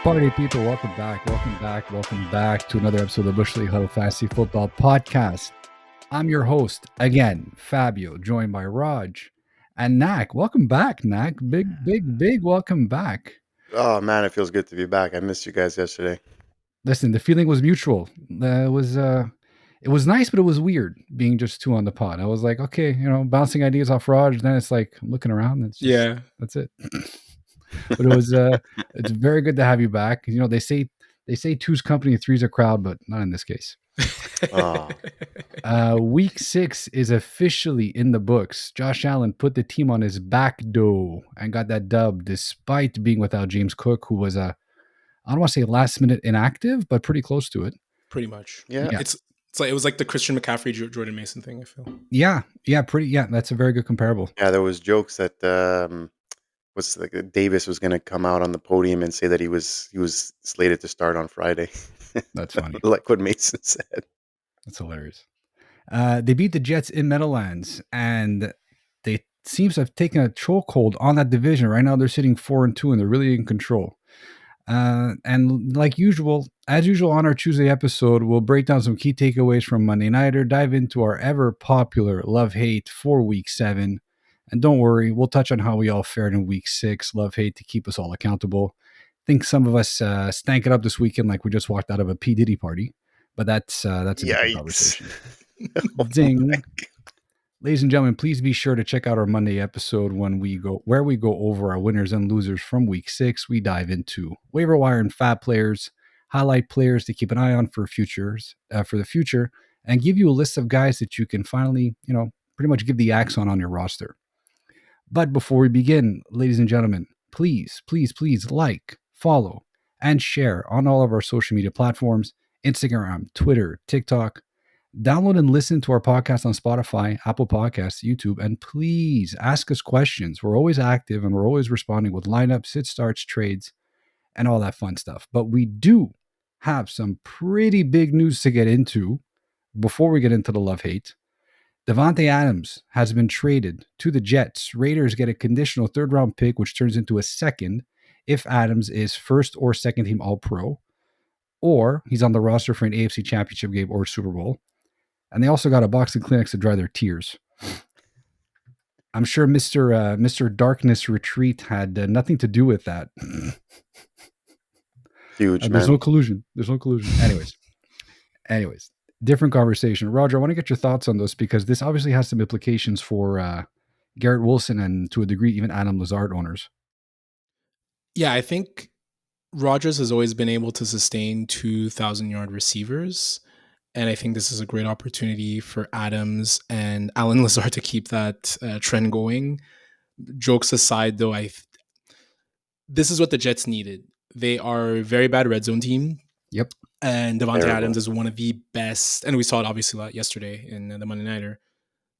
Party people, welcome back to another episode of the Bush League Huddle Fantasy Football Podcast. I'm your host, again, Fabio, joined by Raj and Nacc. Welcome back, Nacc. Big welcome back. Oh man, it feels good to be back. I missed you guys yesterday. Listen, the feeling was mutual. It was nice, but it was weird being just two on the pod. I was like, okay, bouncing ideas off Raj. Then it's like I'm looking around. And it's just, that's it. But it's very good to have you back. They say two's company, three's a crowd, but not in this case. Week 6 is officially in the books. Josh Allen put the team on his back though and got that dub despite being without James Cook, who was I don't want to say last minute inactive, but pretty close to it. Pretty much. Yeah. It's like it was like the Christian McCaffrey Jordan Mason thing, I feel. Yeah, that's a very good comparable. Yeah, there was jokes that Davis was going to come out on the podium and say that he was slated to start on Friday. That's funny. Like what Mason said. That's hilarious. They beat the Jets in Meadowlands, and they seems to have taken a chokehold on that division. Right now, they're sitting 4-2, and they're really in control. And as usual on our Tuesday episode, we'll break down some key takeaways from Monday Nighter, dive into our ever popular love-hate for Week 7. And don't worry, we'll touch on how we all fared in Week 6, love-hate, to keep us all accountable. I think some of us stank it up this weekend like we just walked out of a P. Diddy party. But that's a different conversation. Ding. Ladies and gentlemen, please be sure to check out our Monday episode where we go over our winners and losers from Week 6. We dive into waiver wire and fab players, highlight players to keep an eye on for the future, and give you a list of guys that you can finally, pretty much give the axe on your roster. But before we begin, ladies and gentlemen, please like, follow, and share on all of our social media platforms, Instagram, Twitter, TikTok. Download and listen to our podcast on Spotify, Apple Podcasts, YouTube, and please ask us questions. We're always active and we're always responding with lineups, sit starts, trades, and all that fun stuff. But we do have some pretty big news to get into before we get into the love-hate. Davante Adams has been traded to the Jets. Raiders get a conditional third-round pick, which turns into a second if Adams is first or second team All-Pro, or he's on the roster for an AFC Championship game or Super Bowl. And they also got a box of Kleenex to dry their tears. I'm sure Mr. Darkness Retreat had nothing to do with that. Huge, man. There's no collusion. Anyways, different conversation. Roger, I want to get your thoughts on this because this obviously has some implications for Garrett Wilson and to a degree even Adam Lazard owners. Yeah, I think Rodgers has always been able to sustain 2,000-yard receivers. And I think this is a great opportunity for Adams and Alan Lazard to keep that trend going. Jokes aside, though, this is what the Jets needed. They are a very bad red zone team. Yep. And Davante Adams is one of the best, and we saw it obviously yesterday in the Monday Nighter.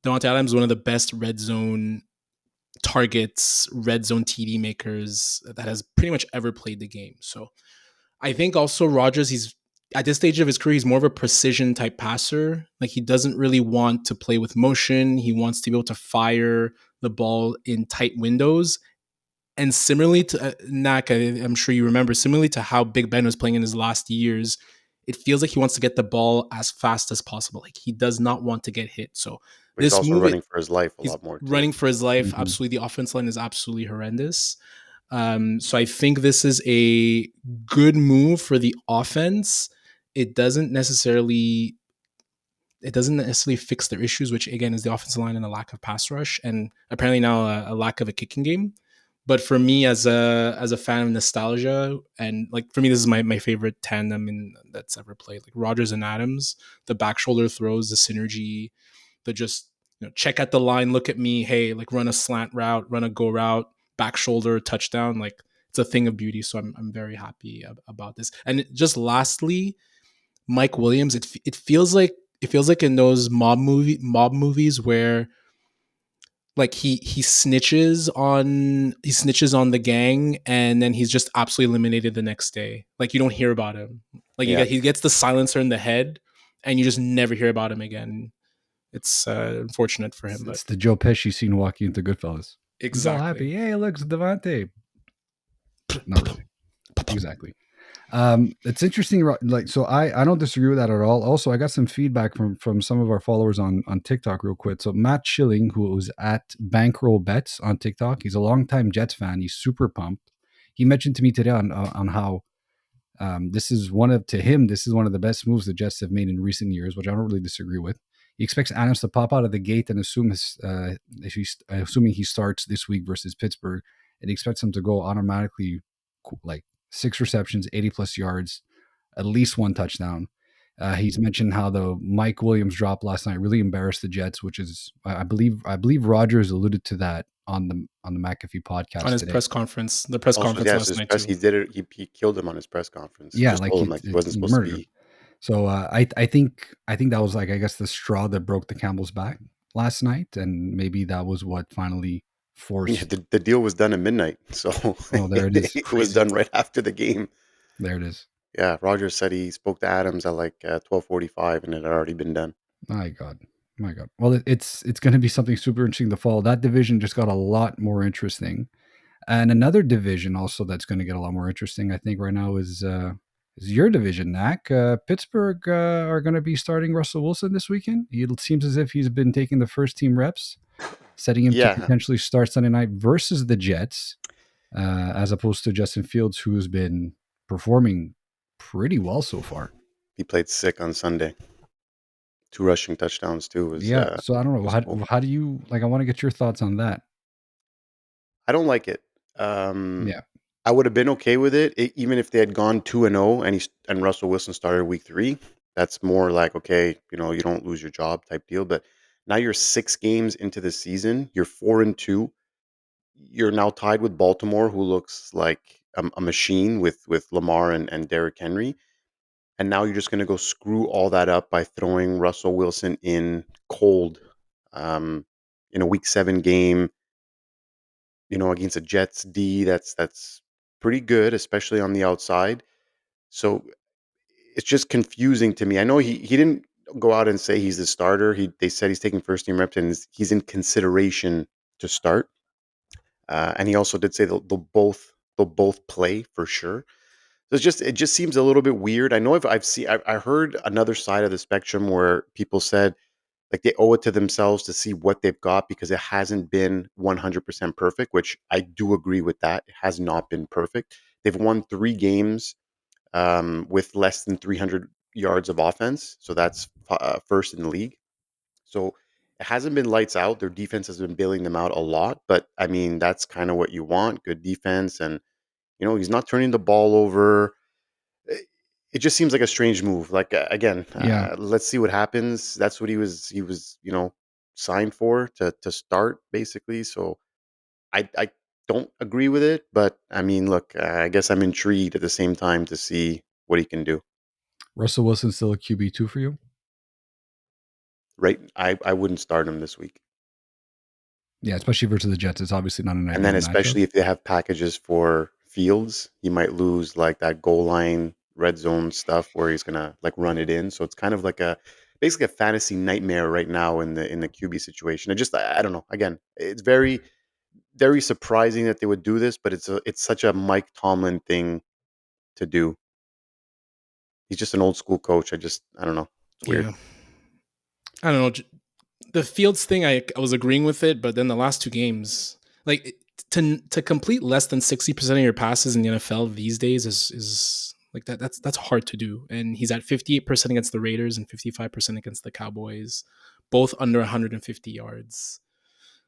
Davante Adams is one of the best red zone targets, red zone TD makers that has pretty much ever played the game. So I think also Rodgers, he's at this stage of his career, he's more of a precision type passer. Like he doesn't really want to play with motion. He wants to be able to fire the ball in tight windows. And similarly to Nacc, I'm sure you remember, similarly to how Big Ben was playing in his last years, it feels like he wants to get the ball as fast as possible. Like he does not want to get hit. So but he's also running for his life a lot more. Running for his life, absolutely. The offense line is absolutely horrendous. So I think this is a good move for the offense. It doesn't necessarily fix their issues, which again is the offensive line and a lack of pass rush, and apparently now a lack of a kicking game. But for me, as a fan of nostalgia, and like for me, this is my favorite tandem that's ever played. Like Rodgers and Adams, the back shoulder throws, the synergy, the just check at the line, look at me, hey, like run a slant route, run a go route, back shoulder, touchdown. Like it's a thing of beauty. So I'm very happy about this. And just lastly, Mike Williams, it feels like in those mob movies where like he snitches on the gang and then he's just absolutely eliminated the next day. Like you don't hear about him. Like he gets the silencer in the head and you just never hear about him again. It's unfortunate for him. It's the Joe Pesci scene walking into Goodfellas. Exactly. He's all happy. Hey, look, it's Davante. Not really. Exactly. It's interesting. Like, so I don't disagree with that at all. Also, I got some feedback from some of our followers on TikTok real quick. So Matt Schilling, who was at Bankroll Bets on TikTok, he's a longtime Jets fan. He's super pumped. He mentioned to me today on how this is this is one of the best moves the Jets have made in recent years, which I don't really disagree with. He expects Adams to pop out of the gate and assuming he starts this week versus Pittsburgh, and he expects him to go automatically like 6 receptions, 80 plus yards, at least one touchdown. He's mentioned how the Mike Williams drop last night really embarrassed the Jets, which is I believe Rogers alluded to that on the McAfee On podcast his today. press conference, the press Also, conference yes, last his night press. too. He did it. He killed him on his press conference. Yeah, Just like told him like he wasn't he supposed to murdered him. be. So I think that was like I guess the straw that broke the camel's back last night, and maybe that was what finally Yeah, forced. the deal was done at midnight, so Oh, there it is. it was Crazy. done right after the game. There it is. Yeah, Rogers said he spoke to Adams at like 12:45, and it had already been done. My God, my God. Well, it's going to be something super interesting to follow. That division just got a lot more interesting, and another division also that's going to get a lot more interesting. I think right now is your division, Nacc. Pittsburgh are going to be starting Russell Wilson this weekend. It seems as if he's been taking the first team reps, setting him to Yeah, potentially start Sunday night versus the Jets, as opposed to Justin Fields, who's been performing pretty well so far. he played sick on Sunday. 2 rushing touchdowns too Yeah. So I don't know. was How, cool. how do you like? I want to get your thoughts on that. I don't like it. Um, Yeah. I would have been okay with it, even if they had gone 2-0 and Russell Wilson started week 3. That's more like, okay, you don't lose your job type deal. But now you're 6 games into the season. You're 4-2. You're now tied with Baltimore, who looks like a machine with Lamar and Derrick Henry. And now you're just going to go screw all that up by throwing Russell Wilson in cold um, in a week 7 game, against a Jets D that's pretty good, especially on the outside. So it's just confusing to me. I know he didn't go out and say he's the starter. They said he's taking first team reps and he's in consideration to start. And he also did say they'll both play for sure. So it just seems a little bit weird. I know I heard another side of the spectrum where people said like they owe it to themselves to see what they've got because it hasn't been 100% perfect, which I do agree with that. It has not been perfect. They've won 3 games with less than 300 yards of offense. So that's first in the league. So it hasn't been lights out. Their defense has been bailing them out a lot. But I mean, that's kind of what you want, good defense. And, he's not turning the ball over. It just seems like a strange move. Like again, Yeah. let's see what happens. That's what he was signed for to start basically. So I don't agree with it, but I mean, look, I guess I'm intrigued at the same time to see what he can do. Russell Wilson still a QB2 for you? Right? I wouldn't start him this week, Yeah, especially versus the Jets. It's obviously not an and then ideal matchup. especially if they have packages for Fields, he might lose like that goal line red zone stuff where he's gonna like run it in. So it's kind of like basically a fantasy nightmare right now in the QB situation. I don't know. Again, it's very very surprising that they would do this, but it's such a Mike Tomlin thing to do. He's just an old school coach. I don't know. It's weird. Yeah, I don't know. The Fields thing, I was agreeing with it, but then the last 2 games, like to complete less than 60% of your passes in the NFL these days is like that's hard to do. And he's at 58% against the Raiders and 55% against the Cowboys, both under 150 yards.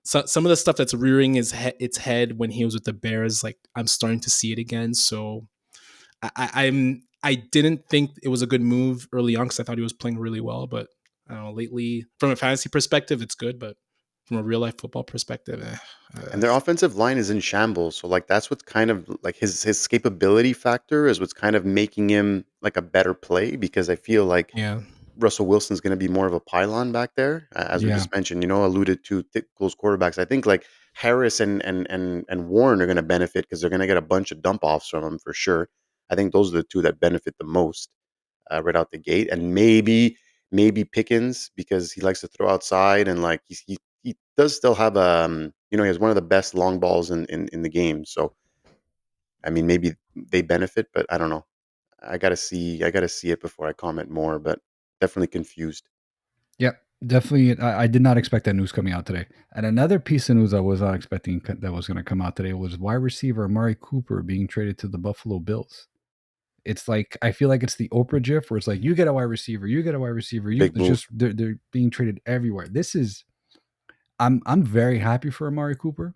So some of the stuff that's rearing its head when he was with the Bears, like I'm starting to see it again. So I didn't think it was a good move early on because I thought he was playing really well, but I don't know. Lately, from a fantasy perspective, it's good, but from a real life football perspective, And their offensive line is in shambles. So like that's what's kind of like his escapability factor is what's kind of making him like a better play because I feel like yeah, Russell Wilson's going to be more of a pylon back there, as we Yeah. just mentioned. Alluded to thick, close quarterbacks. I think like Harris and Warren are going to benefit because they're going to get a bunch of dump offs from him for sure. I think those are the two that benefit the most right out the gate, and maybe Pickens because he likes to throw outside and like he does still have he has one of the best long balls in the game. So I mean maybe they benefit, but I don't know. I gotta see it before I comment more, but definitely confused. Yeah, definitely. I did not expect that news coming out today. And another piece of news I was not expecting that was going to come out today was wide receiver Amari Cooper being traded to the Buffalo Bills. It's like I feel like it's the Oprah GIF where it's like you get a wide receiver, you get a wide receiver. You Big it's move. just they're being traded everywhere. This is I'm very happy for Amari Cooper,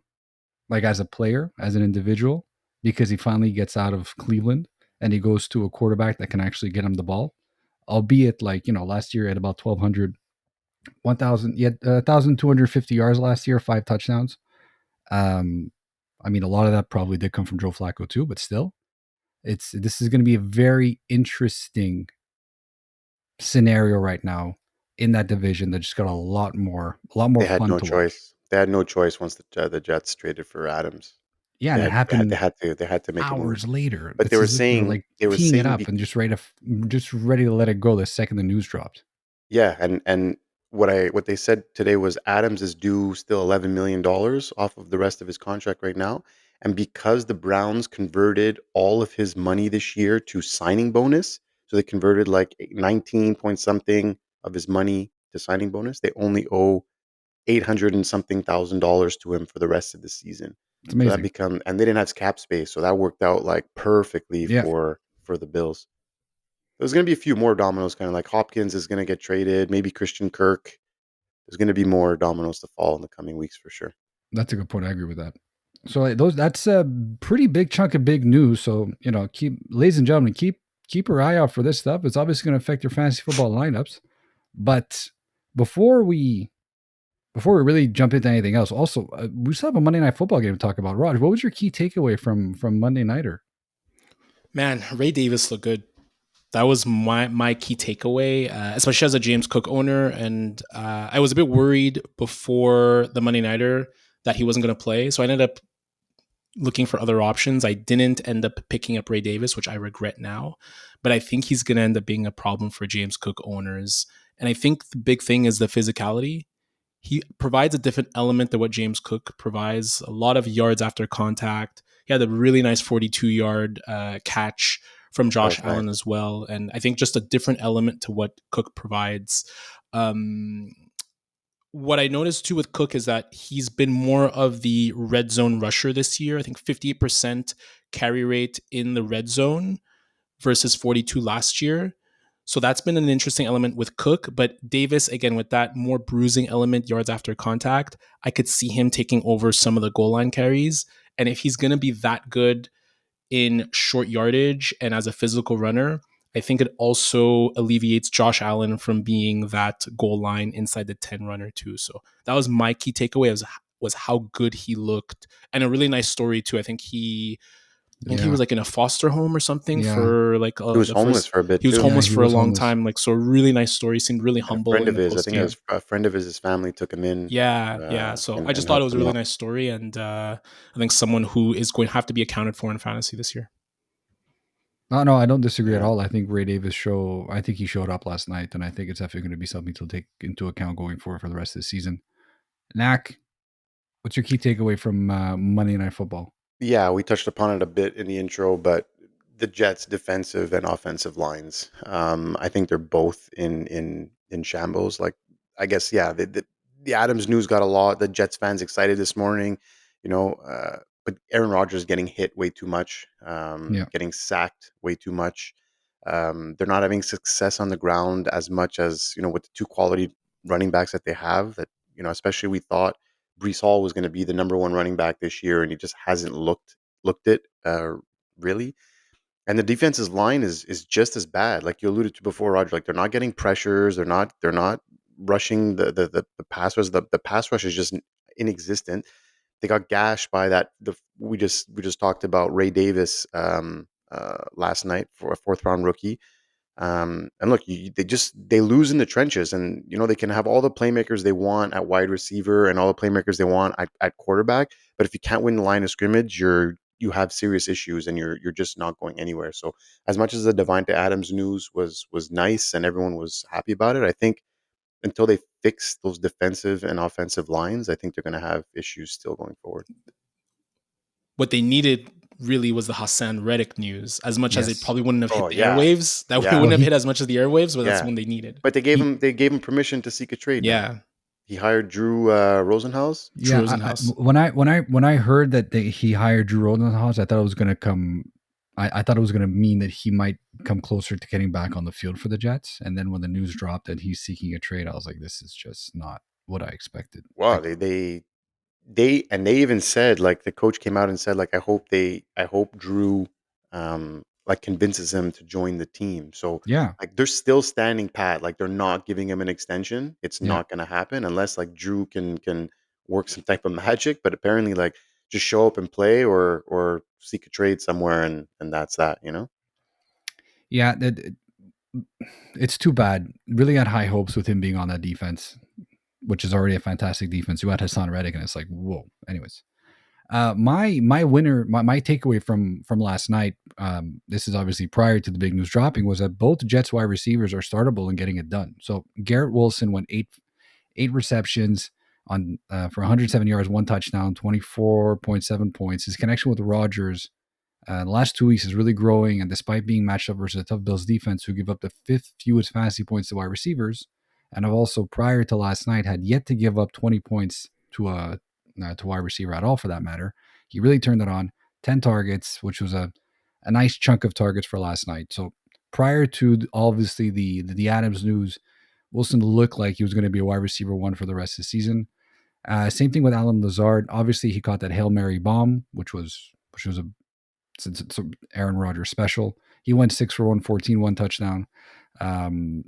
like as a player, as an individual, because he finally gets out of Cleveland and he goes to a quarterback that can actually get him the ball. Albeit like, last year at about 1,200 1,000, yeah, 1,250 yards last year, 5 touchdowns. Um, I mean, a lot of that probably did come from Joe Flacco too, but still, this is going to be a very interesting scenario right now in that division that just got a lot more They had fun no to watch. choice. They had no choice once the Jets traded for Adams. Yeah, and it happened They had to make a move. hours later. But It's as if they're like they were teeing it saying up and just ready to let it go the second the news dropped. yeah, and what they said today was Adams is due still $11 million off of the rest of his contract right now, and because the Browns converted all of his money this year to signing bonus, so they converted like 19 point something of his money to signing bonus. They only owe 800 and something $1,000 to him for the rest of the season. It's So that amazing. become and they didn't have cap space, so that worked out like perfectly Yeah, for the Bills. There's going to be a few more dominoes, kind of like Hopkins is going to get traded. Maybe Christian Kirk. There's going to be more dominoes to fall in the coming weeks for sure. that's a good point. I agree with that. So that's a pretty big chunk of big news. So keep ladies and gentlemen, keep your eye out for this stuff. It's obviously going to affect your fantasy football lineups. But before we really jump into anything else, also we still have a Monday Night Football game to talk about. Raj, what was your key takeaway from Monday Nighter? Man, Ray Davis looked good. That was my key takeaway, especially as a James Cook owner. And I was a bit worried before the Monday Nighter that he wasn't going to play. So I ended up looking for other options. I didn't end up picking up Ray Davis, which I regret now. But I think he's going to end up being a problem for James Cook owners. And I think the big thing is the physicality. He provides a different element than what James Cook provides. A lot of yards after contact. He had a really nice 42-yard catch from That Josh was nice. Allen as well. And I think just a different element to what Cook provides. What I noticed too with Cook is that he's been more of the red zone rusher this year. I think 58% carry rate in the red zone versus 42 last year. So that's been an interesting element with Cook, but Davis, again, with that more bruising element, yards after contact, I could see him taking over some of the goal line carries. And if he's going to be that good in short yardage and as a physical runner, I think it also alleviates Josh Allen from being that goal line inside the 10 runner too. So that was my key takeaway was how good he looked, and a really nice story too. I think he Yeah, was like in a foster home or something yeah, for like He was the homeless first. for a bit He was too. yeah. homeless He for a was long homeless. time. Like, so a really nice story. Seemed really And a humble friend in of the his, I post think it game. was a friend of his family took him in Yeah. So I just and thought it helped was a him really out. nice story, and I think someone who is going to have to be accounted for in fantasy this year. No, I don't disagree at Yeah. all. I think Ray Davis I think he showed up last night, and I think it's definitely going to be something to take into account going forward for the rest of the season. Knack, what's your key takeaway from Monday Night Football? Yeah, we touched upon it a bit in the intro, but the Jets' defensive and offensive lines, I think they're both in shambles. Like, I guess, yeah, the Adams news got a lot. The Jets fans excited this morning, you know, but Aaron Rodgers getting hit way too much, Yeah, getting sacked way too much. They're not having success on the ground as much as with the two quality running backs that they have. That especially we thought Brees Hall was going to be the number one running back this year, and he just hasn't looked it really. And the defense's line is just as bad, like you alluded to before, Roger. Like they're not getting pressures, they're not rushing the pass rush. The pass rush is just inexistent. They got gashed by that. We just talked about Ray Davis last night for a fourth round rookie. And look, they lose in the trenches, and they can have all the playmakers they want at wide receiver and all the playmakers they want at quarterback. But if you can't win the line of scrimmage, you have serious issues, and you're just not going anywhere. So as much as the Davante Adams news was nice and everyone was happy about it, I think until they fix those defensive and offensive lines, I think they're going to have issues still going forward. what they needed really was the Hassan Reddick news, as much as it Yes. probably wouldn't have hit Oh the yeah, airwaves. That yeah, Well, wouldn't have he hit as much as the airwaves, but that's yeah. when they needed. But he they gave him permission to seek a trade now. Yeah, He hired Drew Rosenhaus. yeah. Rosenhaus. When I heard that he hired Drew Rosenhaus, I thought it was going to come. I thought it was going to mean that he might come closer to getting back on the field for the Jets. And then when the news dropped that he's seeking a trade, I was like, this is just not what I expected. Wow, Like, they even said, like, the coach came out and said, like, I hope Drew like convinces him to join the team. So yeah, like they're still standing pat, like they're not giving him an extension. It's yeah. not going to happen unless like Drew can work some type of magic. But apparently, like, just show up and play or seek a trade somewhere, and that's that. You know. Yeah, it's too bad. Really had high hopes with him being on that defense, which is already a fantastic defense. You had Hassan Reddick, and it's like, whoa. Anyways, my winner, my takeaway from last night. This is obviously prior to the big news dropping, was that both Jets wide receivers are startable and getting it done. So Garrett Wilson went eight receptions on for 107 yards, one touchdown, 24.7 points. His connection with Rodgers the last 2 weeks is really growing, and despite being matched up versus a tough Bills defense who give up the fifth fewest fantasy points to wide receivers, and have also prior to last night had yet to give up 20 points to wide receiver at all for that matter. He really turned it on. 10 targets, which was a nice chunk of targets for last night. So prior to obviously the Adams news, Wilson looked like he was going to be a wide receiver one for the rest of the season. Same thing with Alan Lazard. Obviously, he caught that Hail Mary bomb, which was a since it's a Aaron Rodgers special. He went 6 for 114, one touchdown. Um,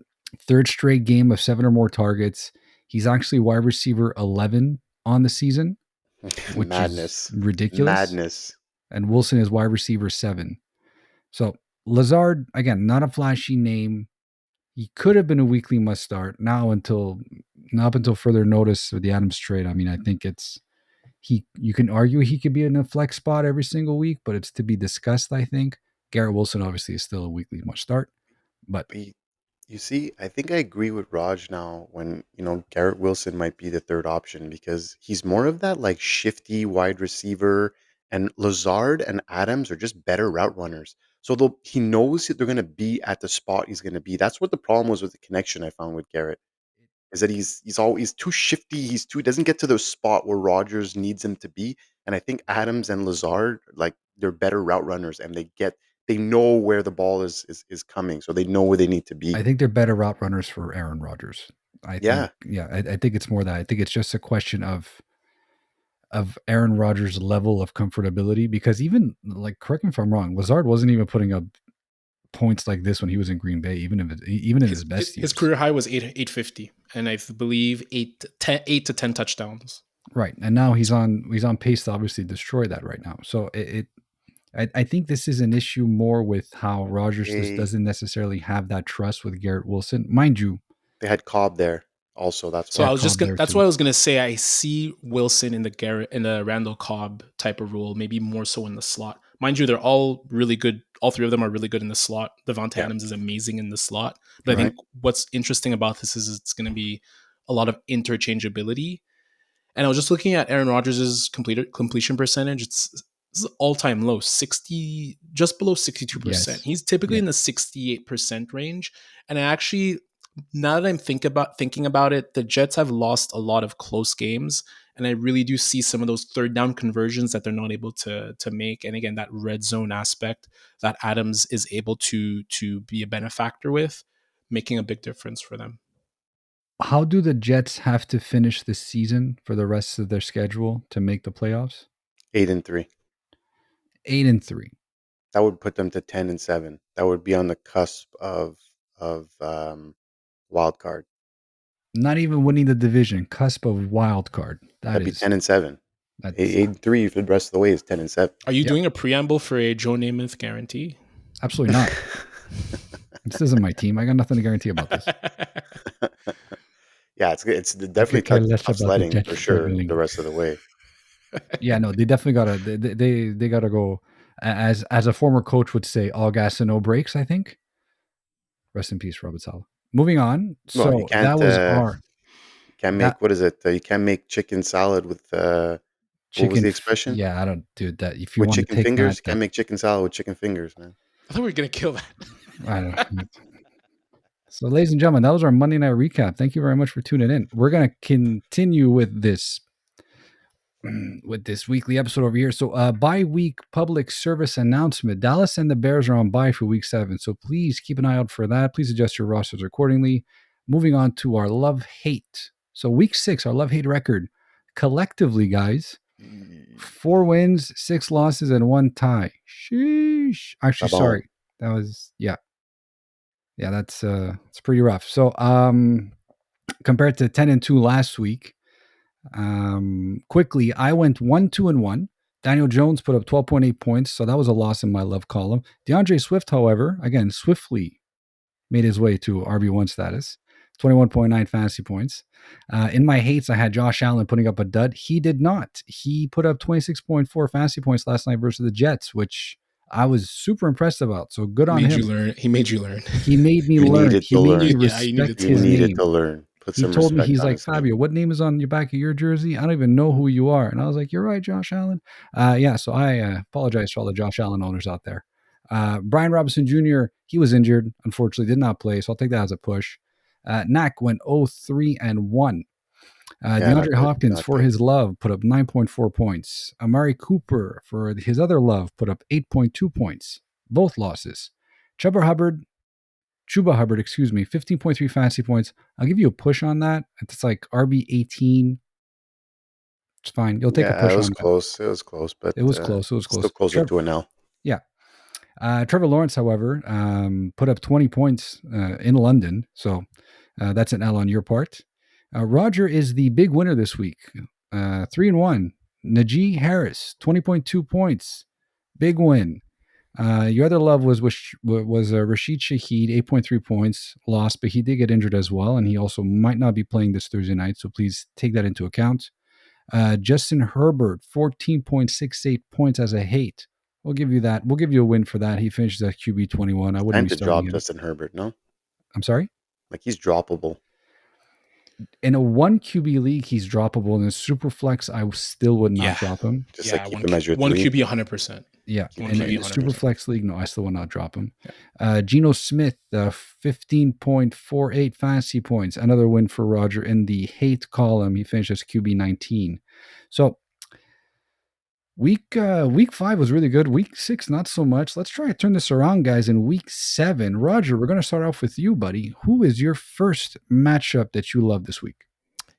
Third straight game of 7 or more targets. He's actually wide receiver 11 on the season, which is Madness, ridiculous. madness. And Wilson is wide receiver 7. So Lazard, again, not a flashy name. He could have been a weekly must start. Now up until further notice with the Adams trade, I mean, I think you can argue he could be in a flex spot every single week, but it's to be discussed, I think. Garrett Wilson obviously is still a weekly must start, but But you see, I think I agree with Raj now when, Garrett Wilson might be the third option because he's more of that like shifty wide receiver, and Lazard and Adams are just better route runners. So he knows that they're going to be at the spot he's going to be. That's what the problem was with the connection I found with Garrett, is that he's too shifty. He's too doesn't get to the spot where Rogers needs him to be. And I think Adams and Lazard, like, they're better route runners, and they know where the ball is coming, so they know where they need to I be. think they're better route runners for Aaron Rodgers. I think, Yeah, yeah, I think it's more that. I think it's just a question of Aaron Rodgers' level of comfortability, because even, like, correct me if I'm wrong, Lazard wasn't even putting up points like this when he was in Green Bay, even in his best His years. career high was 850, and I believe 8 to 10 touchdowns. Right. And now he's on pace to obviously destroy that right now. So I think this is an issue more with how Rodgers just they doesn't necessarily have that trust with Garrett Wilson. Mind you, they had Cobb there also. That's So yeah, I why. was just Cobb gonna. there That's what too. I was gonna say. I see Wilson in the Randall Cobb type of role, maybe more so in the slot. Mind you, they're all really good. All three of them are really good in the slot. Davante Yeah, Adams is amazing in the slot. But I Right. think what's interesting about this is it's going to be a lot of interchangeability. And I was just looking at Aaron Rodgers' completion percentage. It's all time low, 60, just below 62%. Yes. He's typically Yeah. in the 68% range. And I actually, now that I'm thinking about it, the Jets have lost a lot of close games. And I really do see some of those third down conversions that they're not able to make. And again, that red zone aspect that Adams is able to be a benefactor with, making a big difference for them. How do the Jets have to finish the season for the rest of their schedule to make the playoffs? 8-3. 8-3. That would put them to 10-7. That would be on the cusp of wild card. Not even winning the division, cusp of wild card. That'd be 10-7. That's 8-3 for the rest of the way is 10-7. Are you yep, doing a preamble for a Joe Namath guarantee? absolutely not. This isn't my team. I got nothing to guarantee about this. Yeah, it's I could definitely care tough, less tough about the sledding Jets for sure the struggling. rest of the way. Yeah, no, they definitely gotta they gotta go, as a former coach would say, all gas and no brakes, I think. Rest in peace, Robert Saleh. Moving on. Well, you So that was our can't that make, what is it? You can't make chicken salad with What was Chicken. the expression? Yeah, I don't do that. If you With want to chicken take fingers? that, You can't make chicken salad with chicken fingers, man. I thought we were gonna kill that. I don't know. So, ladies and gentlemen, that was our Monday night recap. Thank you very much for tuning in. We're gonna continue with this weekly episode over here. So, bye-week public service announcement: Dallas and the Bears are on bye for Week 7. So, please keep an eye out for that. Please adjust your rosters accordingly. Moving on to our love-hate. So, Week 6, our love-hate record collectively, guys: 4 wins, 6 losses, and 1 tie. Sheesh. Actually, Bye-bye. sorry. That was that's it's pretty rough. So compared to 10-2 last week, quickly I went 1-2-1. Daniel Jones put up 12.8 points, so that was a loss in my love column. DeAndre Swift, however, again swiftly made his way to RB1 status, 21.9 fantasy points. In my hates, I had Josh Allen putting up a dud. He did not. He put up 26.4 fantasy points last night versus the Jets, which I was super impressed about. So good on him. He made you learn. He made me You learn. needed He to made learn. me Yeah, respect you his needed name. to learn. Put He some told me, respect he's on like, his name. Fabio, what name is on your back of your jersey? I don't even know who you are. And I was like, you're right, Josh Allen. So I apologize to all the Josh Allen owners out there. Brian Robinson Jr., he was injured, unfortunately, did not play. So I'll take that as a push. Nacc went 0-3-1. Yeah, DeAndre not good, Hopkins, not for good. his love, put up 9.4 points. Amari Cooper, for his other love, put up 8.2 points. Both losses. Chuba Hubbard, 15.3 fantasy points. I'll give you a push on that. It's like RB 18. It's fine. You'll take a push It was on that. close. It was close, but It was close. It was close. Still closer to an L. Yeah. Trevor Lawrence, however, put up 20 points in London. So that's an L on your part. Roger is the big winner this week. 3-1. Najee Harris, 20.2 points. Big win. Your other love was Rashid Shaheed, 8.3 points, lost, but he did get injured as well, and he also might not be playing this Thursday night, so please take that into account. Justin Herbert, 14.68 points as a hate. We'll give you that. We'll give you a win for that. He finishes at QB 21. I wouldn't Time be to starting drop him. Justin Herbert, no? I'm sorry? Like, he's droppable. In a 1 QB league, he's droppable. In a super flex, I still would not drop him. Just keep him as your 3. 1 QB 100%. Yeah, One in QB a super 100%. flex league, no, I still will not drop him. Geno Smith, 15.48 fantasy points. Another win for Roger in the hate column. He finishes QB 19. So week 5 was really good. Week 6, not so much. Let's try to turn this around, guys. In week 7, Roger, we're going to start off with you, buddy. Who is your first matchup that you love this week?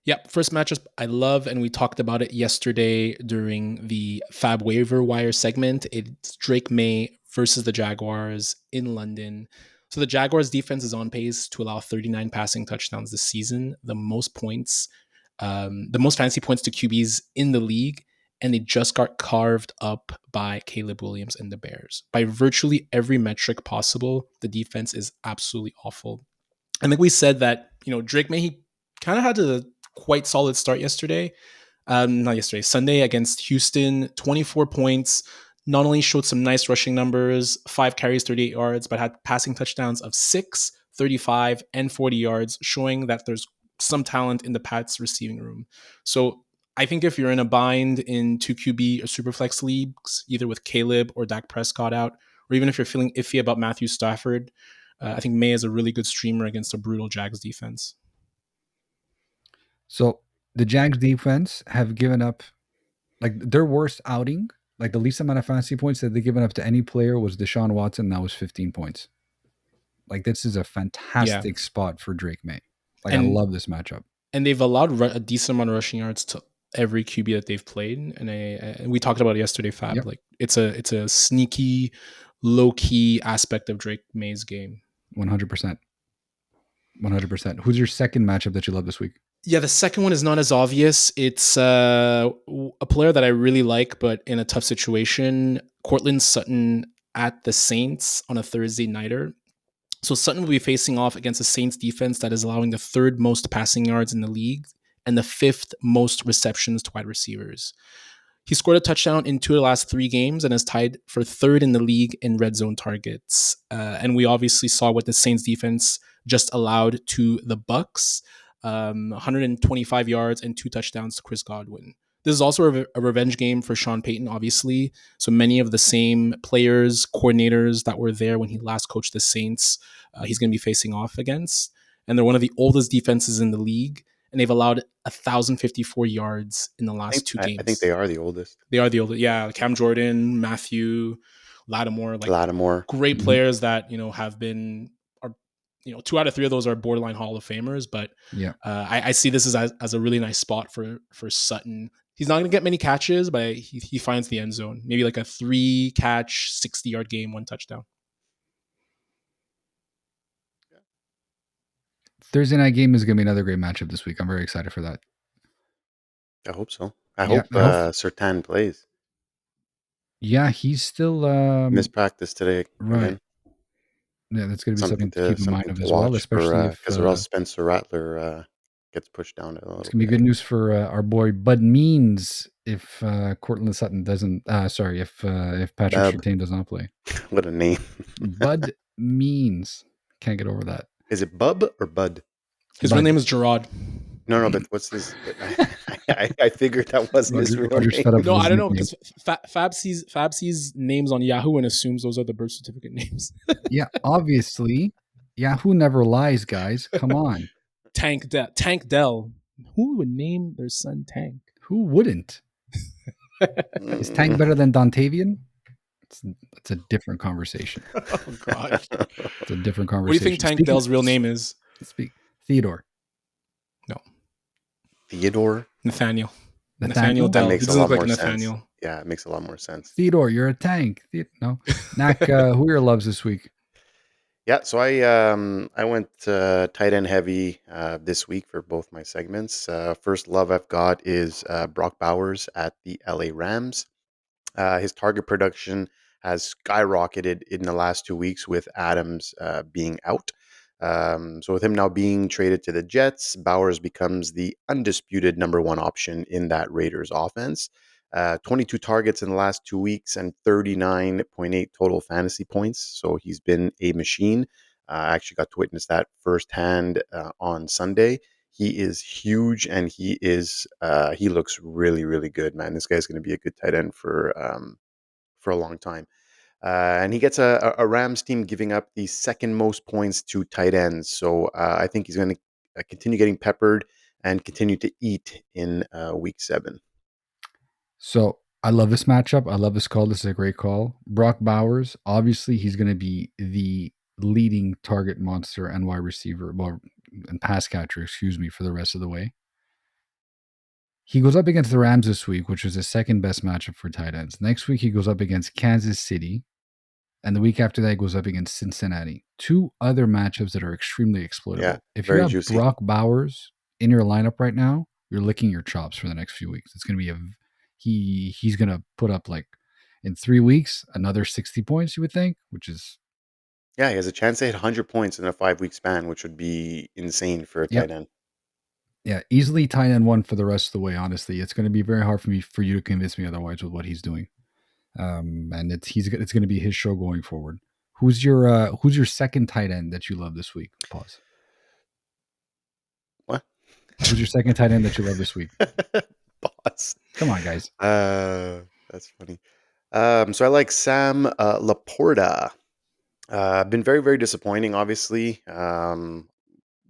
Yep, first matchup I love, and we talked about it yesterday during the Fab Waiver Wire segment. It's Drake Maye versus the Jaguars in London. So the Jaguars defense is on pace to allow 39 passing touchdowns this season, the most points, the most fantasy points to QBs in the league, and they just got carved up by Caleb Williams and the Bears. By virtually every metric possible, the defense is absolutely awful. I think we said that, Drake Maye, he kind of had a quite solid start yesterday. Sunday against Houston, 24 points, not only showed some nice rushing numbers, 5 carries, 38 yards, but had passing touchdowns of 6, 35, and 40 yards, showing that there's some talent in the Pats receiving room. So I think if you're in a bind in 2 QB or Superflex leagues, either with Caleb or Dak Prescott out, or even if you're feeling iffy about Matthew Stafford, I think May is a really good streamer against a brutal Jags defense. So the Jags defense have given up, like, their worst outing, like the least amount of fantasy points that they've given up to any player was Deshaun Watson. That was 15 points. Like, this is a fantastic spot for Drake Maye. Like, I love this matchup. And they've allowed a decent amount of rushing yards to every QB that they've played. And we talked about it yesterday, Fab. Yep. Like, it's a sneaky, low-key aspect of Drake Maye's game. 100%. 100%. Who's your second matchup that you love this week? Yeah, the second one is not as obvious. It's a player that I really like, but in a tough situation. Courtland Sutton at the Saints on a Thursday nighter. So Sutton will be facing off against a Saints defense that is allowing the 3rd most passing yards in the league and the 5th most receptions to wide receivers. He scored a touchdown in 2 of the last 3 games and is tied for 3rd in the league in red zone targets. And we obviously saw what the Saints defense just allowed to the Bucs. 125 yards and 2 touchdowns to Chris Godwin. This is also a revenge game for Sean Payton, obviously. So many of the same players, coordinators that were there when he last coached the Saints, he's going to be facing off against. And they're one of the oldest defenses in the league, and they've allowed 1,054 yards in the last two I think games. they are the oldest. They are the oldest. Yeah, Cam Jordan, Matthew, Lattimore, great players that have been. 2 out of 3 of those are borderline Hall of Famers, but I see this as a really nice spot for Sutton. He's not going to get many catches, but he finds the end zone. Maybe like a 3-catch, 60-yard game, 1 touchdown. Thursday night game is going to be another great matchup this week. I'm very excited for that. I hope so. I hope Surtain plays. Yeah, he's still missed practice today. Right. Again. Yeah, that's going to be something to keep in mind of as well, especially because or else Spencer Rattler gets pushed down a little. It's going to be good news for our boy Bud Means if Courtland Sutton doesn't. If Patrick Surtain does not play. What a name, Bud Means. Can't get over that. Is it Bub or Bud? His real name is Gerard. No, but what's his? I figured that wasn't his real name. No, I don't know because Fab sees names on Yahoo and assumes those are the birth certificate names. Yeah, obviously, Yahoo never lies, guys. Come on. Tank Dell. Who would name their son Tank? Who wouldn't? Is Tank better than Dontavian? It's a different conversation. Oh God, it's a different conversation. What do you think Tank Dell's real name is? Theodore. No. Theodore? Nathaniel Dell. That makes a lot more Nathaniel. sense. Yeah, it makes a lot more sense. Theodore, you're a tank. No. Nacc, who are your loves this week? Yeah, so I went tight end heavy this week for both my segments. First love I've got is Brock Bowers at the LA Rams. His target production has skyrocketed in the last 2 weeks with Adams being out. So with him now being traded to the Jets, Bowers becomes the undisputed number 1 option in that Raiders offense. 22 targets in the last 2 weeks and 39.8 total fantasy points. So he's been a machine. I actually got to witness that firsthand on Sunday. He is huge and he looks really, really good, man. This guy's going to be a good tight end for a long time. And he gets a Rams team giving up the second most points to tight ends. So I think he's going to continue getting peppered and continue to eat in week 7. So I love this matchup. I love this call. This is a great call. Brock Bowers, obviously he's going to be the leading target monster and wide receiver, and pass catcher, for the rest of the way. He goes up against the Rams this week, which was the second best matchup for tight ends. Next week, he goes up against Kansas City. And the week after that, he goes up against Cincinnati. 2 other matchups that are extremely exploitable. Yeah, if you have juicy. Brock Bowers in your lineup right now, you're licking your chops for the next few weeks. It's going to be he's going to put up, like, in 3 weeks, another 60 points, you would think, which is... Yeah, he has a chance to hit 100 points in a 5-week span, which would be insane for a tight end. Yeah, easily tight end 1 for the rest of the way, honestly. It's going to be very hard for you to convince me otherwise with what he's doing. And it's going to be his show going forward. Who's your second tight end that you love this week? Pause. What? Who's your second tight end that you love this week? Pause. Come on, guys. That's funny. So I like Sam LaPorta. Been very, very disappointing, obviously.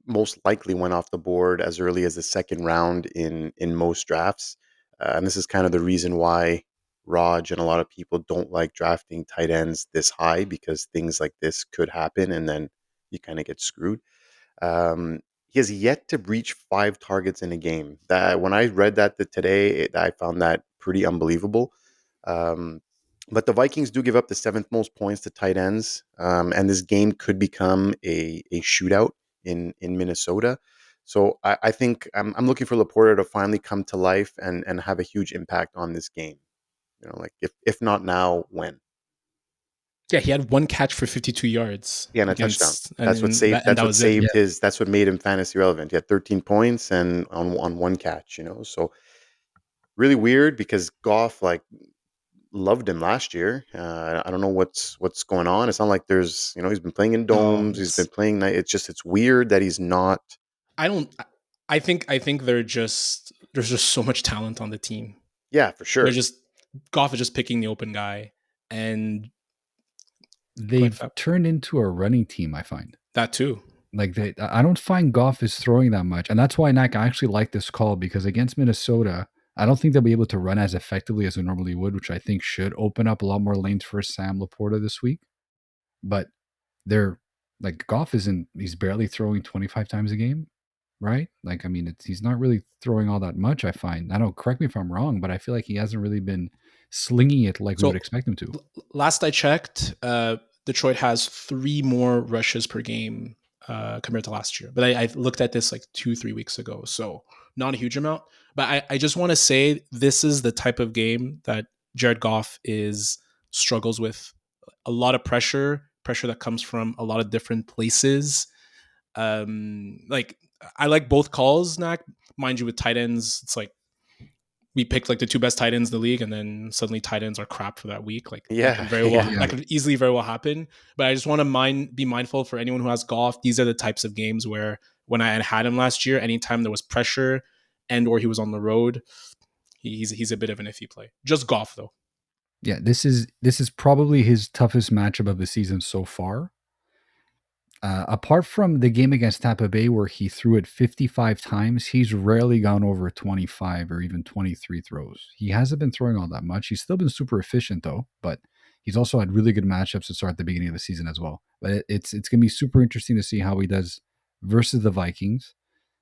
Most likely went off the board as early as the second round in most drafts. And this is kind of the reason why Raj and a lot of people don't like drafting tight ends this high, because things like this could happen and then you kind of get screwed. He has yet to reach 5 targets in a game. That when I read that today, I found that pretty unbelievable. But the Vikings do give up the 7th most points to tight ends, and this game could become a shootout in Minnesota. So I think I'm looking for LaPorta to finally come to life and have a huge impact on this game. You know, like if not now, when? Yeah, he had 1 catch for 52 yards. Yeah, and a touchdown. That's what saved his. That's what made him fantasy relevant. He had 13 points and on 1 catch. So really weird because Goff loved him last year. I don't know what's going on. It's not like there's he's been playing in domes. He's been playing. It's weird that he's not. I think there's just so much talent on the team. Yeah, for They're sure. just Goff is just picking the open guy, and go ahead, They've Fab. turned into a running team, I find. That too. Like I don't find Goff is throwing that much, and that's why Nacc I actually like this call, because against Minnesota, I don't think they'll be able to run as effectively as they normally would, which I think should open up a lot more lanes for Sam LaPorta this week. But they're like Goff isn't he's barely throwing 25 times a game, right? Like I mean, he's not really throwing all that much. I find I don't correct me if I'm wrong, but I feel like he hasn't really been slinging it like we would So expect him to. last I checked, Detroit has 3 more rushes per game compared to last year. But I looked at this like 2-3 weeks ago, so not a huge amount. But I just want to say this is the type of game that Jared Goff struggles with. A lot of pressure that comes from a lot of different places. Like I like both calls, Nacc. Mind you, with tight ends, it's like we picked like the 2 best tight ends in the league, and then suddenly tight ends are crap for that week. Like that Yeah, could very well yeah. that could easily very well happen. But I just want to be mindful for anyone who has Goff. These are the types of games where when I had him last year, anytime there was pressure and or he was on the road, he's a bit of an iffy play. Just Goff though. Yeah, this is probably his toughest matchup of the season so far. Apart from the game against Tampa Bay where he threw it 55 times, he's rarely gone over 25 or even 23 throws. He hasn't been throwing all that much. He's still been super efficient though, but he's also had really good matchups to start at the beginning of the season as well. But it's going to be super interesting to see how he does versus the Vikings.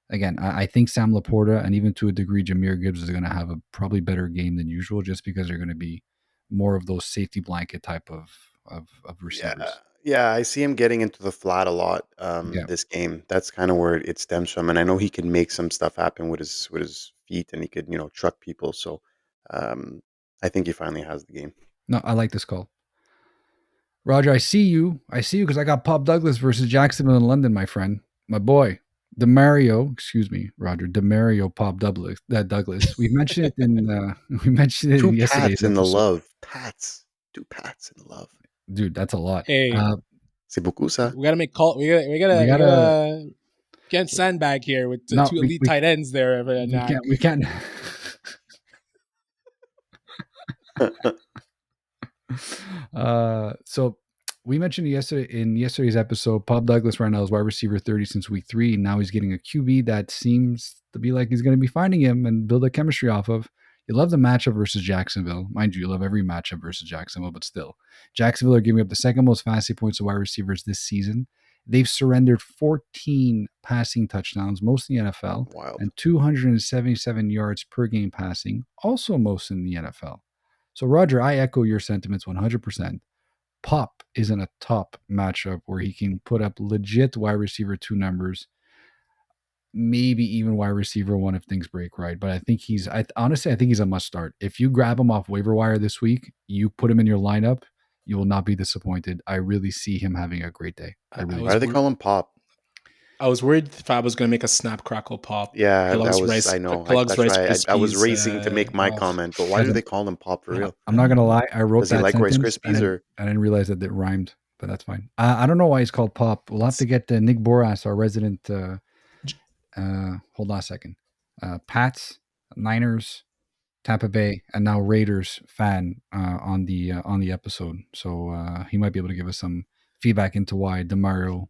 Again, I think Sam LaPorta and even to a degree Jahmyr Gibbs is going to have a probably better game than usual, just because they're going to be more of those safety blanket type of Yeah, receivers. yeah, I see him getting into the flat a lot, Yeah. this game. That's kinda where it stems from, and I know he can make some stuff happen with his feet, and he could, truck people, so, um, I think he finally has the game. No, I like this call. Roger, I see you. I see you because I got Pop Douglas versus Jacksonville in London, my friend. My boy. Demario, excuse me, Roger. Demario Pop Douglas. Douglas. We mentioned it in we mentioned it 2 in yesterday's Pats in the episode. love. Pats. 2 Pats in the love. Dude, that's a lot. Hey, C'est beaucoup ça. we gotta make call. We We gotta gotta can't sandbag here with no, 2 elite tight ends there. we can't. So we mentioned yesterday's episode, Pop Douglas right now is wide receiver 30 since week 3, and now he's getting a QB that seems to be like he's going to be finding him and build a chemistry off of. You love the matchup versus Jacksonville. Mind you love every matchup versus Jacksonville, but still. Jacksonville are giving up the second most fantasy points to wide receivers this season. They've surrendered 14 passing touchdowns, most in the NFL, Wild. and 277 yards per game passing, also most in the NFL. So, Roger, I echo your sentiments 100%. Pop is in a top matchup where he can put up legit wide receiver 2 numbers, maybe even wide receiver 1 if things break right. But I think honestly, I think he's a must start. If you grab him off waiver wire this week, you put him in your lineup, you will not be disappointed. I really see him having a great day. Why do they call him Pop? I was worried Fab was going to make a snap crackle pop. Yeah, Plugs Rice, I know. plugs That's Rice why I was Krispies. racing to make my comment, but why do they call him Pop for real? I'm not going to lie. I wrote Does he that like Rice sentence Krispies or? I didn't realize that it rhymed, but that's fine. I don't know why he's called Pop. We'll have to get Nick Boras, our resident. Hold on a second. Pats, Niners, Tampa Bay, and now Raiders fan on the episode. So he might be able to give us some feedback into why DeMario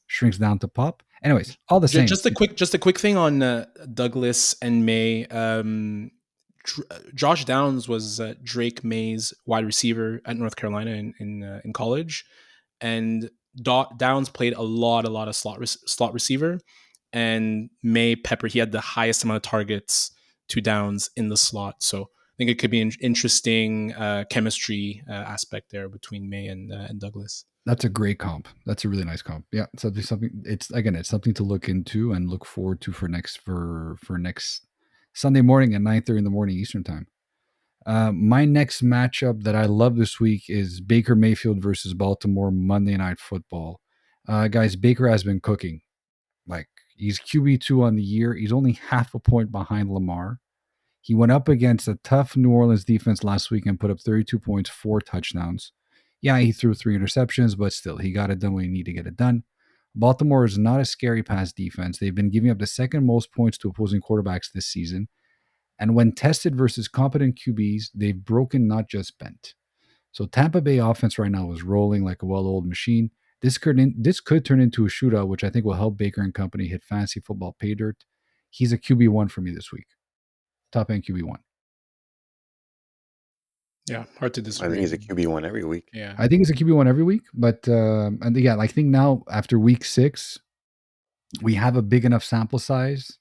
shrinks down to Pop. Anyways, all the same. Just a quick thing on Douglas and May. Josh Downs was Drake Maye's wide receiver at North Carolina in college, and Downs played a lot of slot receiver, and May Pepper, he had the highest amount of targets to Downs in the slot. So I think it could be an interesting chemistry aspect there between May and Douglas. That's a great comp. That's a really nice comp. Yeah, so there's something. It's something to look into and look forward to for next Sunday morning at 9:30 in the morning Eastern time. My next matchup that I love this week is Baker Mayfield versus Baltimore Monday Night Football. Guys, Baker has been cooking. Like he's QB2 on the year. He's only half a point behind Lamar. He went up against a tough New Orleans defense last week and put up 32 points, 4 touchdowns. Yeah, he threw 3 interceptions, but still, he got it done when he needed to get it done. Baltimore is not a scary pass defense. They've been giving up the second most points to opposing quarterbacks this season. And when tested versus competent QBs, they've broken, not just bent. So Tampa Bay offense right now is rolling like a well-oiled machine. This could turn into a shootout, which I think will help Baker and company hit fantasy football pay dirt. He's a QB1 for me this week. Top end QB1. Yeah, hard to I disagree. think he's a QB1 every week. Yeah, I think it's a QB1 every week, but and again, I think now after week 6, we have a big enough sample size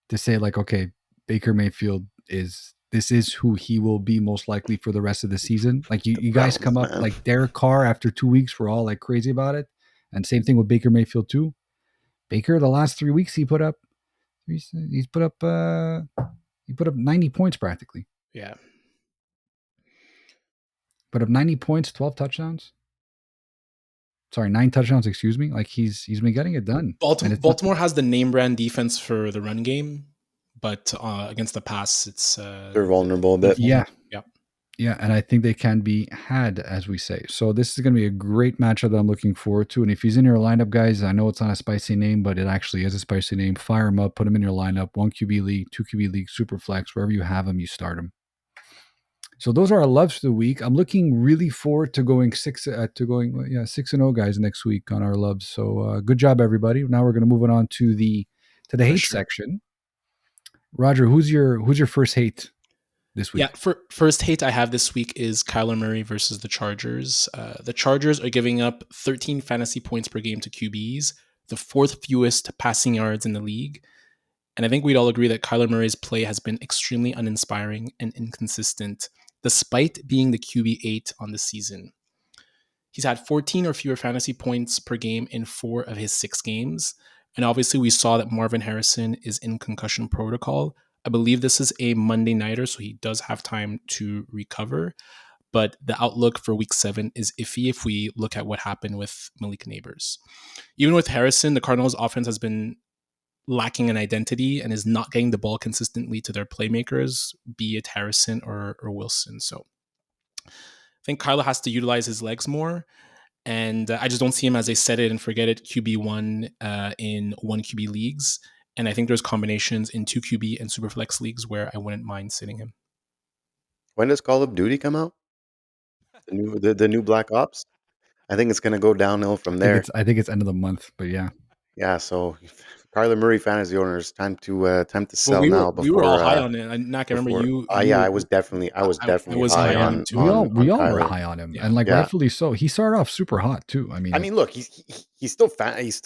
to say like, okay, Baker Mayfield is who he will be most likely for the rest of the season. Like you guys come up man. like Derek Carr after 2 weeks, we're all like crazy about it, and same thing with Baker Mayfield too. Baker, the last 3 weeks he put up 90 points practically. yeah. Put up 90 points, 12 touchdowns. Sorry, 9 touchdowns, excuse me. Like he's been getting it done. Baltimore has the name brand defense for the run game, but against the pass, it's They're vulnerable a bit. Yeah. Yeah. Yeah, and I think they can be had, as we say. So this is going to be a great matchup that I'm looking forward to. And if he's in your lineup, guys, I know it's not a spicy name, but it actually is a spicy name. Fire him up, put him in your lineup. 1 QB league, 2 QB league, super flex, wherever you have him, you start him. So those are our loves for the week. I'm looking really forward to going 6-0, guys, next week on our loves. So good job, everybody. Now we're going to move on to the hate section. Roger, who's your first hate this week? Yeah, first hate I have this week is Kyler Murray versus the Chargers. The Chargers are giving up 13 fantasy points per game to QBs, the 4th fewest passing yards in the league. And I think we'd all agree that Kyler Murray's play has been extremely uninspiring and inconsistent, despite being the QB8 on the season. He's had 14 or fewer fantasy points per game in 4 of his 6 games. And obviously we saw that Marvin Harrison is in concussion protocol. I believe this is a Monday nighter, so he does have time to recover. But the outlook for week 7 is iffy if we look at what happened with Malik Neighbors. Even with Harrison, the Cardinals' offense has been lacking an identity and is not getting the ball consistently to their playmakers, be it Harrison or Wilson. So I think Kyler has to utilize his legs more. And I just don't see him as a set it and forget it QB1 in 1 QB leagues. And I think there's combinations in 2 QB and Superflex leagues where I wouldn't mind sitting him. When does Call of Duty come out? The new Black Ops? I think it's going to go downhill from there. I think it's end of the month, but yeah. Yeah, so Kyler Murray fantasy owners, time to sell now. We were all high on it. Nacc, I remember you. I was definitely high on him. We all Kyler. were high on him, and rightfully so. He started off super hot too. I mean, look, he's still QB8, he's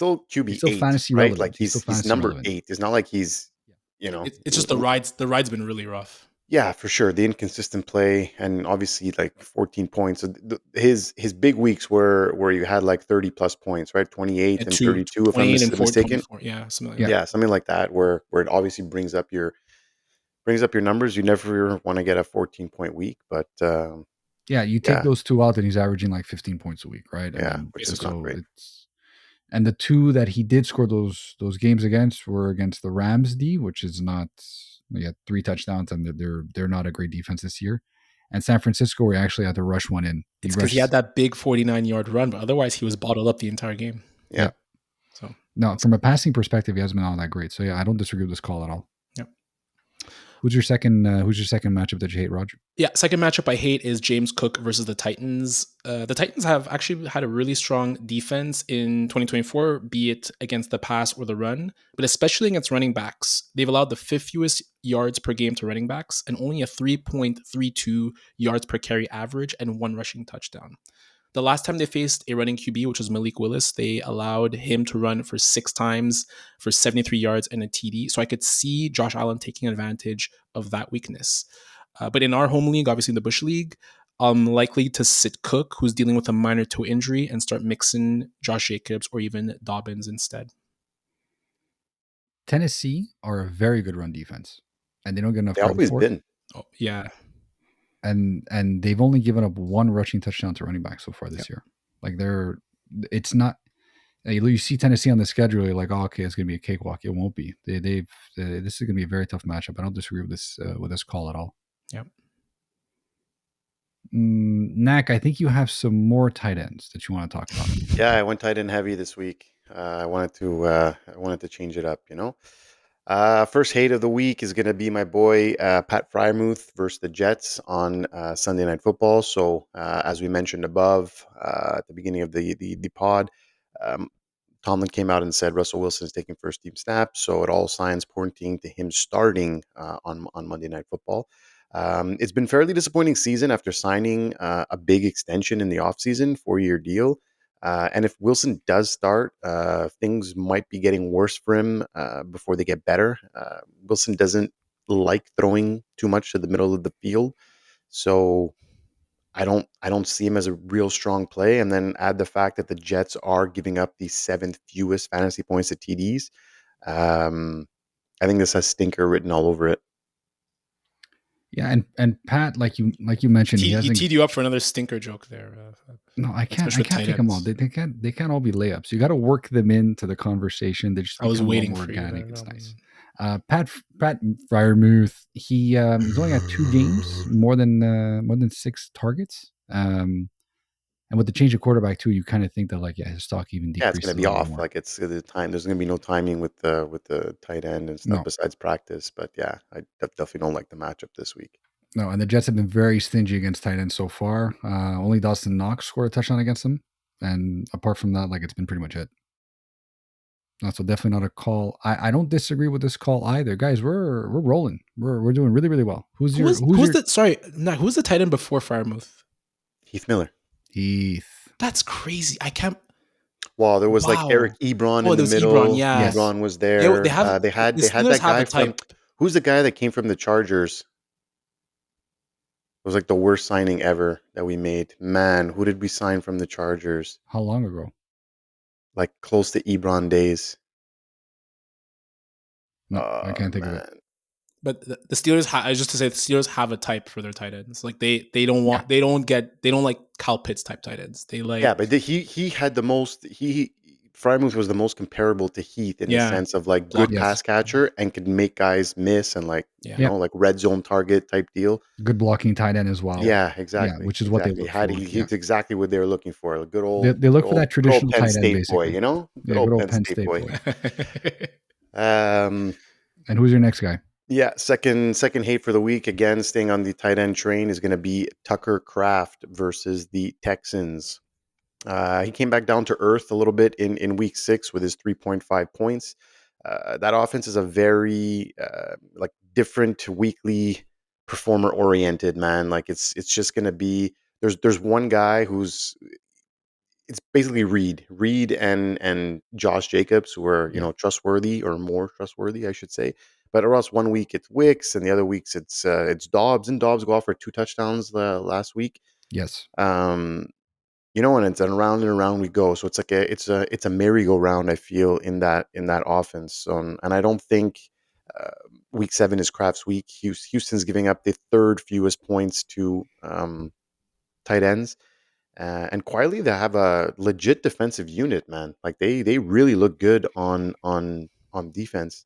still fantasy right? relevant. Like he's number relevant. 8. It's not like he's, It's just the ride's been really rough. Yeah, for sure. The inconsistent play, and obviously like 14 points. So his big weeks were where you had like 30 plus points, right? 28 and 32, if I'm mistaken. Yeah, something like that, where it obviously brings up your numbers. You never want to get a 14-point week, but you take those 2 out, and he's averaging like 15 points a week, right? Which is not great. And the 2 that he did score those games against were against the Rams D, which is not. They had 3 touchdowns, and they're not a great defense this year. And San Francisco, we actually had to rush one in. It's because he had that big 49-yard run, but otherwise he was bottled up the entire game. Yeah. So no, from a passing perspective, he hasn't been all that great. So yeah, I don't disagree with this call at all. Yep. Who's your second matchup that you hate, Roger? Yeah, second matchup I hate is James Cook versus the Titans. The Titans have actually had a really strong defense in 2024, be it against the pass or the run, but especially against running backs. They've allowed the 5th fewest yards per game to running backs and only a 3.32 yards per carry average and 1 rushing touchdown. The last time they faced a running QB, which was Malik Willis, they allowed him to run for 6 times for 73 yards and a TD. So I could see Josh Allen taking advantage of that weakness. But in our home league, obviously in the Bush League, I'm likely to sit Cook, who's dealing with a minor toe injury, and start mixing Josh Jacobs or even Dobbins instead. Tennessee are a very good run defense, and they don't get enough credit always for been. it. Oh, yeah. And they've only given up 1 rushing touchdown to running back so far this year. Like it's not. You see Tennessee on the schedule, you're like, oh, okay, it's going to be a cakewalk. It won't be. This is going to be a very tough matchup. I don't disagree with this call at all. Yep. Nacc, I think you have some more tight ends that you want to talk about. Yeah, I went tight end heavy this week. I wanted to change it up. First hate of the week is going to be my boy Pat Freiermuth versus the Jets on Sunday Night Football. So, as we mentioned above at the beginning of the pod, um, Tomlin came out and said Russell Wilson is taking first team snaps. So, it all signs pointing to him starting on Monday Night Football. It's been fairly disappointing season after signing a big extension in the offseason, 4-year deal. And if Wilson does start, things might be getting worse for him before they get better. Wilson doesn't like throwing too much to the middle of the field, so I don't see him as a real strong play. And then add the fact that the Jets are giving up the 7th fewest fantasy points to TDs. I think this has stinker written all over it. Yeah, and Pat, like you mentioned, he hasn't. He teed you up for another stinker joke there. No, I can't. especially I with can't tight take them all. ends. They can't all be layups. You got to work them into the conversation. They just I was become a lot waiting more for you organic. there. It's nice. Pat Freiermuth, he's only got 2 games, more than 6 targets. And with the change of quarterback too, you kind of think that like his stock even Yeah, it's decreased going a to be little bit off. more. Like it's the time. There's going to be no timing with the tight end and stuff No, besides practice. But yeah, I definitely don't like the matchup this week. no, and the Jets have been very stingy against tight ends so far. Only Dawson Knox scored a touchdown against them, and apart from that, like it's been pretty much it. No, so definitely not a call. I don't disagree with this call either, guys. We're rolling. We're doing really really well. Who's your Who's the tight end before Freiermuth? Heath Miller. Heath? That's crazy. I can't. Well, there was like Wow. Eric Ebron in the There was middle. Ebron. Yeah, Yes. Ebron was there. They have They had the Steelers that have guy a from type. who's the guy that came from the Chargers? It was like the worst signing ever that we made. Man, who did we sign from the Chargers? How long ago? Like close to Ebron days. No, I can't think of it. Man. But the Steelers, just to say, the Steelers have a type for their tight ends. Like they don't want, Yeah. they don't like Kyle Pitts type tight ends. They like, Yeah, but he had the most. Freiermuth was the most comparable to Heath in the Yeah. sense of like Block- good Yes. pass catcher and could make guys miss and like Yeah. you know like red zone target type deal. Good blocking tight end as well. Yeah, exactly. which is what they exactly. look Had for. He's exactly what they were looking for. A good They look for that good old traditional Penn tight end, State boy, basically. you know, Yeah, good old Penn State boy. Um, And who's your next guy? yeah, second hate for the week again. Staying on the tight end train is going to be Tucker Kraft versus the Texans. He came back down to earth a little bit in week 6 with his 3.5 points. That offense is a very like different weekly performer oriented, man. Like it's just going to be there's one guy who's it's basically Reed and Josh Jacobs who are Yeah. trustworthy or more trustworthy, I should say. But or else one week it's Wicks and the other weeks it's Dobbs, and Dobbs go off for 2 touchdowns last week. Yes. And it's around and around we go. So it's like it's a merry-go-round, I feel, in that offense. And I don't think week 7 is Kraft's week. Houston's giving up the 3rd fewest points to tight ends. And quietly, they have a legit defensive unit, man. Like they really look good on defense.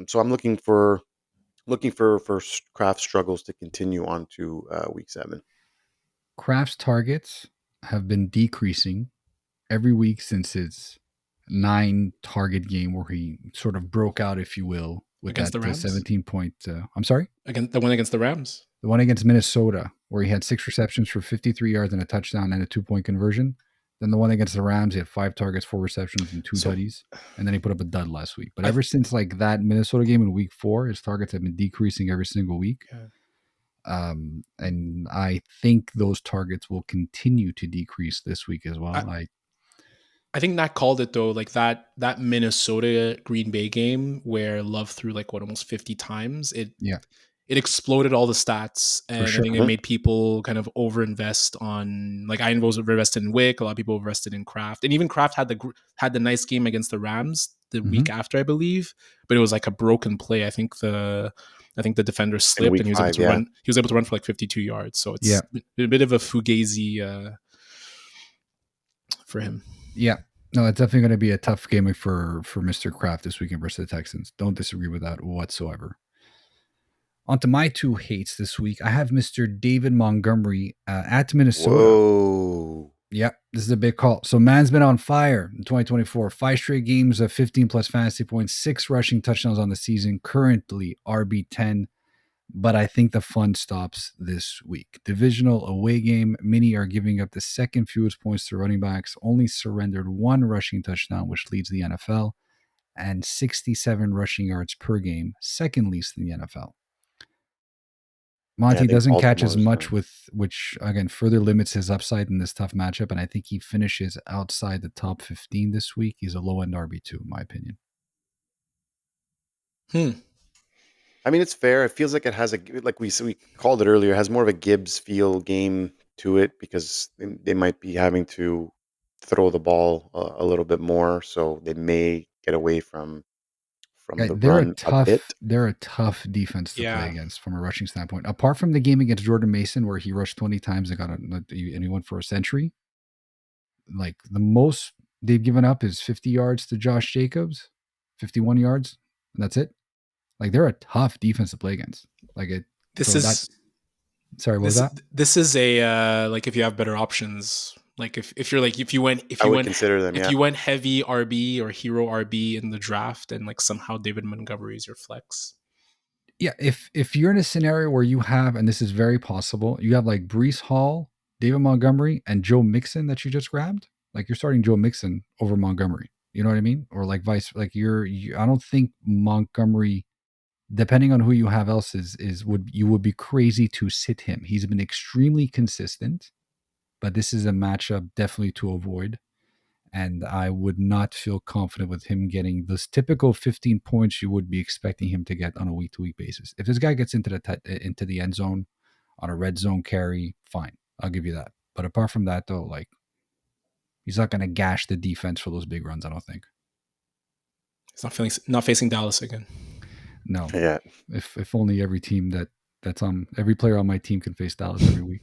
So I'm looking for Kraft struggles to continue on to week 7. Kraft's targets have been decreasing every week since his 9 target game where he sort of broke out, if you will, with Against that the Rams? 17 point. I'm sorry? against the one against the Rams. The one against Minnesota, where he had 6 receptions for 53 yards and a touchdown and a 2-point conversion. Then the one against the Rams, he had 5 targets, 4 receptions, and 2 tutties. And then he put up a dud last week. But ever since like that Minnesota game in week 4, his targets have been decreasing every single week. Yeah. And I think those targets will continue to decrease this week as well. I think Nacc called it though, like that Minnesota Green Bay game where Love threw like almost 50 times. It exploded all the stats, and sure. I think it made people kind of overinvest on, like, I was invested in Wick, a lot of people invested in Kraft, and even Kraft had the nice game against the Rams the week after, I believe, but it was like a broken play. I think the defender slipped and he was able to run. He was able to run for like 52 yards. So it's a bit of a fugazi for him. Yeah. No, it's definitely going to be a tough game for Mr. Kraft this weekend versus the Texans. Don't disagree with that whatsoever. On to my 2 hates this week. I have Mr. David Montgomery at Minnesota. Whoa. Yep, this is a big call. So man's been on fire in 2024. 5 straight games of 15 plus fantasy points, 6 rushing touchdowns on the season. Currently RB10, but I think the fun stops this week. Divisional away game. Mini are giving up the second fewest points to running backs. Only surrendered 1 rushing touchdown, which leads the NFL, and 67 rushing yards per game, second least in the NFL. Yeah, I Monty think doesn't catch as Baltimore's much with, which again further limits his upside in this tough matchup. And I think he finishes outside the top 15 this week. He's a low end RB2, in my opinion. I mean, it's fair. It feels like it has like we called it earlier, it has more of a Gibbs feel game to it because they might be having to throw the ball a little bit more, so they may get away from Yeah, the run a bit. they're a tough defense to play Yeah. against from a rushing standpoint. Apart from the game against Jordan Mason, where he rushed 20 times and and he went for a century, like the most they've given up is 50 yards to Josh Jacobs, 51 yards, and that's it. Like they're a tough defense to play against. Like it. This So is sorry, what was that? this is a like if you have better options. Like if you're like if you went Consider them. if Yeah, you went heavy RB or hero RB in the draft and like somehow David Montgomery is your flex. Yeah, if you're in a scenario where you have, and this is very possible, you have like Brees Hall, David Montgomery, and Joe Mixon that you just grabbed. Like you're starting Joe Mixon over Montgomery. You know what I mean? Or like I don't think Montgomery, depending on who you have else you would be crazy to sit him. He's been extremely consistent, but this is a matchup definitely to avoid. And I would not feel confident with him getting this typical 15 points you would be expecting him to get on a week-to-week basis. If this guy gets into the end zone on a red zone carry, fine, I'll give you that. But apart from that, though, like he's not going to gash the defense for those big runs. I don't think. He's not facing Dallas again. No. yeah. If only every team that's on every player on my team can face Dallas every week.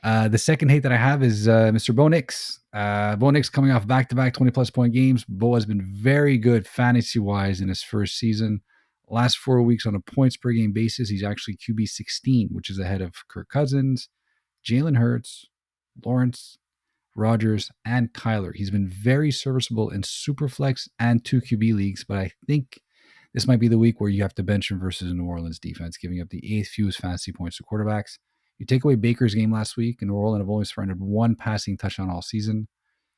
The second hate that I have is Mr. Bo Nix. Bo Nix coming off back-to-back 20-plus point games. Bo has been very good fantasy-wise in his first season. Last 4 weeks on a points-per-game basis, he's actually QB 16, which is ahead of Kirk Cousins, Jalen Hurts, Lawrence, Rodgers, and Kyler. He's been very serviceable in Superflex and 2 QB leagues, but I think this might be the week where you have to bench him versus New Orleans defense, giving up the 8th fewest fantasy points to quarterbacks. You take away Baker's game last week, and New Orleans have only surrendered 1 passing touchdown all season.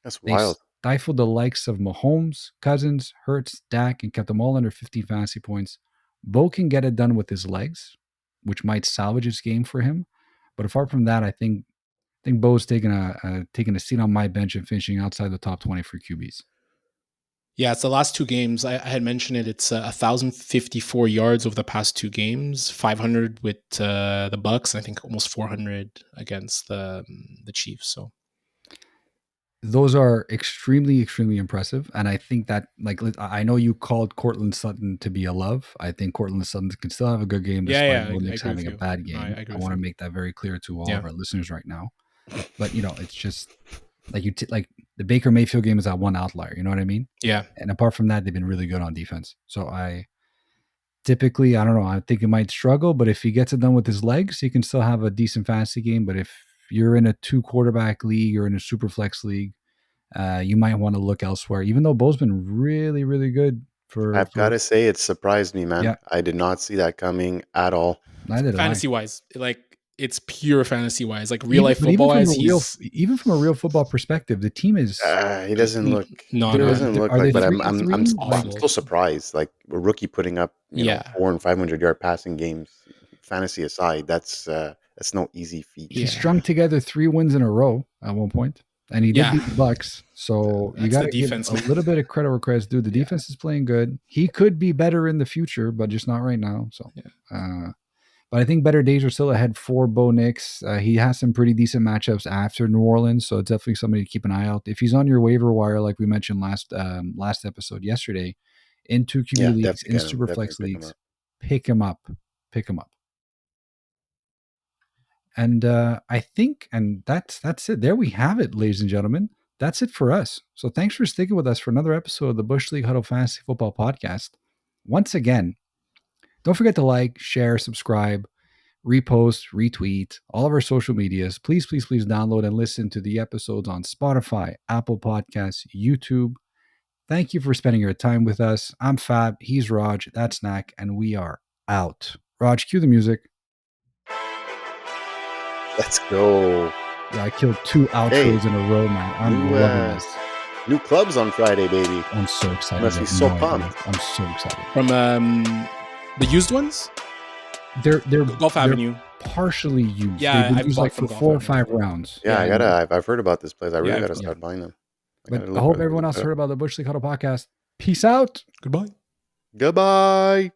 That's They wild. stifled the likes of Mahomes, Cousins, Hurts, Dak, and kept them all under 15 fantasy points. Bo can get it done with his legs, which might salvage his game for him. But apart from that, I think Bo's taking a seat on my bench and finishing outside the top 20 for QBs. Yeah, it's the last 2 games. I had mentioned it. It's 1,054 yards over the past 2 games, 500 with the Bucks, and I think almost 400 against the Chiefs. So those are extremely, extremely impressive. And I think that, like, I know you called Courtland Sutton to be a love. I think Courtland Sutton can still have a good game despite Bo Nix having a bad game. I want to make that very clear to all of our listeners right now. But, it's just like like the Baker Mayfield game is that one outlier. You know what I mean? Yeah. And apart from that, they've been really good on defense. So typically, I don't know. I think he might struggle, but if he gets it done with his legs, he can still have a decent fantasy game. But if you're in a 2-quarterback league or in a super flex league, you might want to look elsewhere. Even though Bo's been really, really good I've got to say, it surprised me, man. Yeah. I did not see that coming at all. Neither did fantasy wise, like it's pure fantasy wise, like real life even football wise. Even from a real football perspective, the team is. He doesn't look. No, He doesn't look like. But I'm Awful. still surprised. Like a rookie putting up, 400 and 500 yard passing games. Fantasy aside, that's no easy feat. He strung together 3 wins in a row at one point, and he did beat the Bucks. So you got to give a little bit of credit where credit's due. The defense is playing good. He could be better in the future, but just not right now. So, but I think better days are still ahead for Bo Nix. He has some pretty decent matchups after New Orleans, so it's definitely somebody to keep an eye out. If he's on your waiver wire, like we mentioned last episode yesterday, in 2 QB leagues, in Superflex leagues, pick him up. And I think, and that's it. There we have it, ladies and gentlemen. That's it for us. So thanks for sticking with us for another episode of the Bush League Huddle Fantasy Football Podcast. Once again, don't forget to like, share, subscribe. repost, retweet, all of our social medias. Please, please, please download and listen to the episodes on Spotify, Apple Podcasts, YouTube. Thank you for spending your time with us. I'm Fab, he's Raj, that's Nacc, and we are out. Raj, cue the music. Let's go. Yeah, I killed 2 outros in a row, man. I'm loving this. New clubs on Friday, baby. I'm so excited. Must be You have so no idea. pumped. I'm so excited. From the used ones? They're Golf Avenue. partially used. Yeah, They've been I've used bought like from for Golf 4 or Avenue. 5 rounds. Yeah, Yeah, I've heard about this place. I really Yeah, gotta yeah. start buying them. But I hope everyone else heard about the Bush League Huddle podcast. Peace out. Goodbye. Goodbye.